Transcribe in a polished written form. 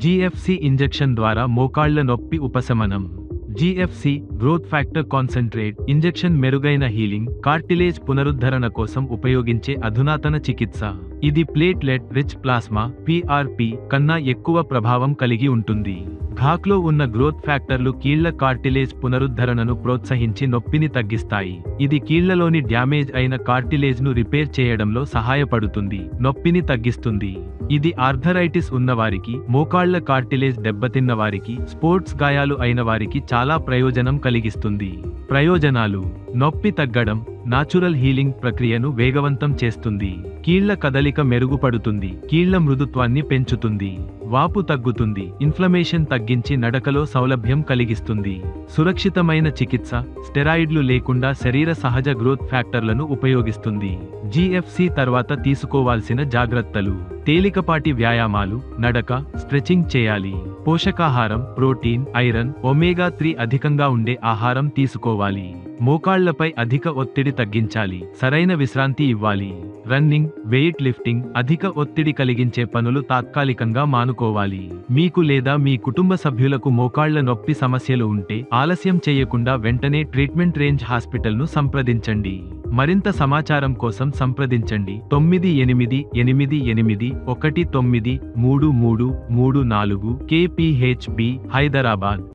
జీఎఫ్సి injection ద్వారా మోకాళ్ల నొప్పి ఉపశమనం. జీఎఫ్సి గ్రోత్ ఫ్యాక్టర్ కాన్సంట్రేట్ ఇంజెక్షన్ మెరుగైన హీలింగ్, కార్టిలేజ్ పునరుద్ధరణ కోసం ఉపయోగించే అధునాతన చికిత్స. ఇది ప్లేట్లెట్ రిచ్ ప్లాస్మా (PRP) కన్నా ఎక్కువ ప్రభావం కలిగి ఉంటుంది. ఘాక్లో ఉన్న గ్రోత్ ఫ్యాక్టర్లు కీళ్ల కార్టిలేజ్ పునరుద్ధరణను ప్రోత్సహించి నొప్పిని తగ్గిస్తాయి. ఇది కీళ్లలోని డ్యామేజ్ అయిన కార్టిలేజ్ను రిపేర్ చేయడంలో సహాయపడుతుంది, నొప్పిని తగ్గిస్తుంది. ఇది ఆర్థరైటిస్ ఉన్నవారికి, మోకాళ్ల కార్టిలేజ్ దెబ్బతిన్న వారికి, స్పోర్ట్స్ గాయాలు అయిన వారికి చాలా ప్రయోజనం కలిగిస్తుంది. ప్రయోజనాలు: నొప్పి తగ్గడం, నాచురల్ హీలింగ్ ప్రక్రియను వేగవంతం చేస్తుంది. కీళ్ల కదలిక మెరుగుపడుతుంది, కీళ్ల మృదుత్వాన్ని పెంచుతుంది. వాపు తగ్గుతుంది, ఇన్ఫ్లమేషన్ తగ్గించి నడకలో సౌలభ్యం కలిగిస్తుంది. సురక్షితమైన చికిత్స, స్టెరాయిడ్లు లేకుండా శరీర సహజ గ్రోత్ ఫ్యాక్టర్లను ఉపయోగిస్తుంది. జీఎఫ్సి తర్వాత తీసుకోవాల్సిన జాగ్రత్తలు: తేలికపాటి వ్యాయామాలు, నడక, స్ట్రెచింగ్ చేయాలి. పోషకాహారం, ప్రోటీన్, ఐరన్, ఒమేగా-3 అధికంగా ఉండే ఆహారం తీసుకోవాలి. మోకాళ్లపై అధిక ఒత్తిడి తగ్గించాలి, సరైన విశ్రాంతి ఇవ్వాలి. రన్నింగ్, వెయిట్ లిఫ్టింగ్, అధిక ఒత్తిడి కలిగించే పనులు తాత్కాలికంగా మానుకోవాలి. మీకు లేదా మీ కుటుంబ సభ్యులకు మోకాళ్ల నొప్పి సమస్యలు ఉంటే ఆలస్యం చేయకుండా వెంటనే ట్రీట్మెంట్ రేంజ్ హాస్పిటల్ను సంప్రదించండి. మరింత సమాచారం కోసం సంప్రదించండి 9888193334 KPHB, హైదరాబాద్.